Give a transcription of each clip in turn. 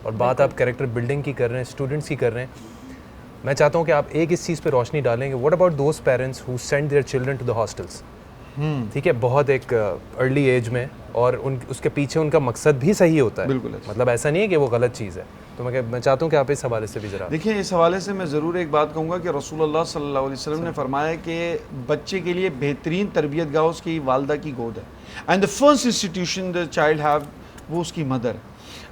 और बात आप कैरेक्टर बिल्डिंग की कर रहे हैं, स्टूडेंट्स की कर रहे हैं, मैं चाहता हूँ कि आप एक इस चीज़ पे रोशनी डालेंगे, what about those parents who send their children to the hostels, ठीक है, बहुत एक अर्ली एज में, और उसके पीछे उनका मकसद भी सही होता है, बिल्कुल, मतलब ऐसा नहीं है कि वो गलत चीज़ है। तो मैं चाहता हूँ कि आप इस हवाले से भी ज़रा देखिए, इस हवाले से मैं ज़रूर एक बात कहूँगा कि रसूलुल्लाह सल्लल्लाहु अलैहि वसल्लम ने फरमाया कि बच्चे के लिए बेहतरीन तरबियत गाह उसकी वालदा की गोद है, and the first institution the child have वो उसकी मदर।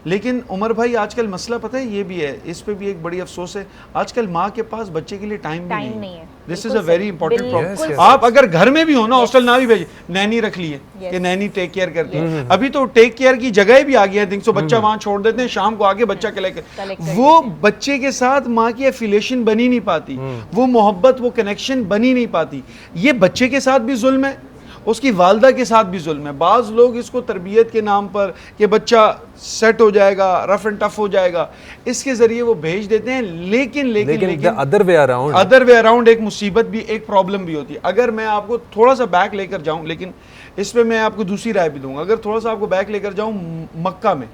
लेकिन उमर भाई, आजकल मसला पता है ये भी है, इस पे भी एक बड़ी अफसोस है, आजकल माँ के पास बच्चे के लिए टाइम नहीं है। This is a very important problem. आप अगर घर में भी हो ना, हॉस्टल ना भी भेजे, नैनी रख लिए कि नैनी टेक केयर करती है। अभी तो टेक केयर की जगह भी आ गई है, दिन सो बच्चा वहां छोड़ देते हैं, शाम को आके बच्चा कलेक्ट, वो बच्चे के साथ माँ की एफिलिएशन बनी नहीं पाती, वो मोहब्बत, वो कनेक्शन बनी नहीं पाती। ये बच्चे के साथ भी जुल्म है, उसकी वालदा के साथ भी जुल्म है। बाज़ लोग इसको तरबियत के नाम पर कि बच्चा सेट हो जाएगा, रफ एंड टफ हो जाएगा, इसके ज़रिए वो भेज देते हैं। लेकिन अदर वे अराउंड एक मुसीबत भी, एक प्रॉब्लम भी होती है। अगर मैं आपको थोड़ा सा बैक लेकर जाऊं, लेकिन इस पर मैं आपको दूसरी राय भी दूंगा, अगर थोड़ा सा आपको बैक लेकर जाऊं मक्का में,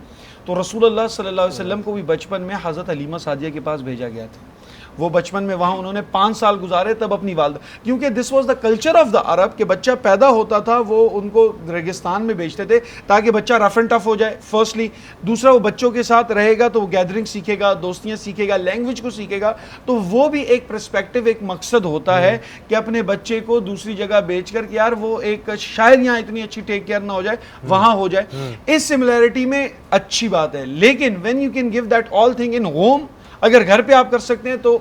तो रसूलुल्लाह सल्लल्लाहु अलैहि वसल्लम को भी बचपन में हज़रत हलीमा सादिया के पास भेजा गया था। वो बचपन में वहाँ उन्होंने 5 साल गुजारे, तब अपनी वालदा, क्योंकि this was the culture of the Arab, कि बच्चा पैदा होता था वो उनको रेगिस्तान में भेजते थे ताकि बच्चा रफ एंड टफ हो जाए, फर्स्टली। दूसरा, वो बच्चों के साथ रहेगा तो वो गैदरिंग सीखेगा, दोस्तियाँ सीखेगा, लैंग्वेज को सीखेगा, तो वो भी एक पर्सपेक्टिव, एक मकसद होता है कि अपने बच्चे को दूसरी जगह बेच कर, यार वो एक शायद यहाँ इतनी अच्छी टेक केयर ना हो जाए, वहाँ हो जाए। इस सिमिलैरिटी में अच्छी बात है, लेकिन when you can give that all thing in home, अगर घर पे आप कर सकते हैं तो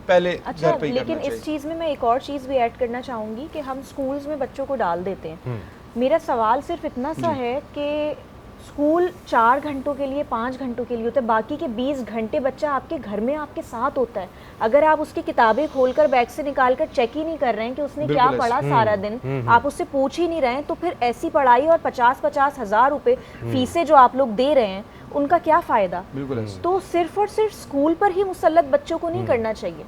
पहले घर पे ही लेकिन करना इस चीज़ में मैं एक और चीज़ भी ऐड करना चाहूँगी कि हम स्कूल्स में बच्चों को डाल देते हैं। मेरा सवाल सिर्फ इतना सा है कि स्कूल 4 घंटों के लिए, 5 घंटों के लिए होता है, बाकी के 20 घंटे बच्चा आपके घर में आपके साथ होता है। अगर आप उसकी किताबें खोलकर बैग से निकाल कर चेक ही नहीं कर रहे हैं कि उसने क्या पढ़ा सारा दिन, आप उससे पूछ ही नहीं रहे हैं, तो फिर ऐसी पढ़ाई और 50-50 हज़ार रुपए फीसें जो आप लोग दे रहे हैं, उनका क्या फ़ायदा। तो सिर्फ और सिर्फ स्कूल पर ही मुसल्लत बच्चों को नहीं करना चाहिए।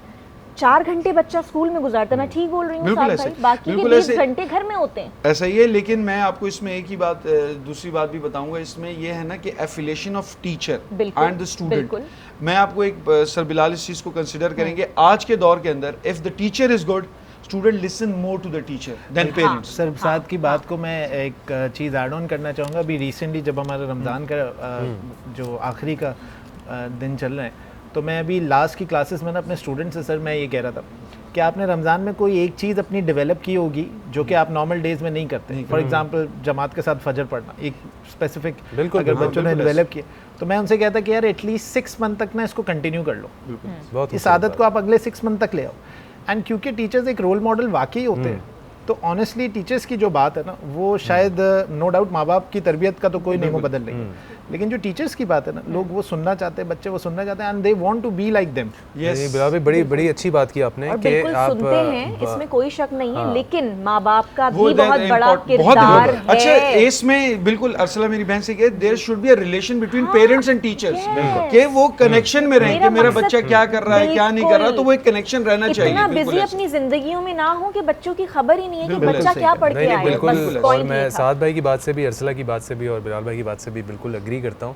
4 घंटे बच्चा स्कूल में गुजारता है, मैं ठीक बोल रही हूँ भाई, बाकी के 20 घंटे घर में होते हैं। ऐसा ही है, लेकिन मैं आपको इसमें एक ही बात, दूसरी बात भी बताऊंगा। इसमें ये है ना कि affiliation of teacher and the student. मैं आपको एक, सर बिलाल इस चीज़ को कंसिडर करेंगे, आज के दौर के अंदर if the teacher is good, student listen more to the teacher then parents. Sir साथ की बात को मैं एक चीज़ ऐड ऑन करना चाहूँगा। अभी रिसेंटली जब हमारा रमज़ान का जो आखिरी का दिन चल रहा है, तो मैं अभी लास्ट की क्लासेस में ना अपने स्टूडेंट से, सर मैं ये कह रहा था कि आपने रमज़ान में कोई एक चीज़ अपनी डेवलप की होगी जो कि आप नॉर्मल डेज़ में नहीं करते। फॉर एग्जांपल जमात के साथ फजर पढ़ना, एक स्पेसिफिक अगर बच्चों ने डेवलप किया, तो मैं उनसे कहता कि यार एटलीस्ट 6 मंथ तक ना इसको कंटिन्यू कर लो, इस आदत को आप अगले 6 मंथ तक ले आओ। एंड क्योंकि टीचर्स एक रोल मॉडल वाकई होते हैं, तो ऑनेस्टली टीचर्स की जो बात है ना, वो शायद नो डाउट माँ बाप की तरबियत का तो कोई नहीं वो बदल नहीं, लेकिन जो टीचर्स की बात है ना, लोग वो सुनना चाहते हैं, बच्चे वो सुनना चाहते हैं, and they want to be like them. Yes, बड़ी अच्छी बात की आपने कि आप सुनते हैं, इसमें कोई शक नहीं है, लेकिन माँ बाप का भी बहुत बड़ा किरदार है। अच्छा, इसमें बिल्कुल अर्सला मेरी बहन से कहे, there should be a relation between parents and teachers, कि वो कनेक्शन में रहें कि मेरा बच्चा क्या कर रहा है, क्या नहीं कर रहा, तो वो एक कनेक्शन रहना चाहिए। इतना बिजी अपनी जिंदगियों में ना हो कि बच्चों की खबर ही नहीं है कि बच्चा क्या पढ़ के आया है। बिल्कुल, और मैं साद भाई की बात से भी, अर्सला की बात से भी और बिलाल भाई की बात से भी बिल्कुल एग्री करता हूँ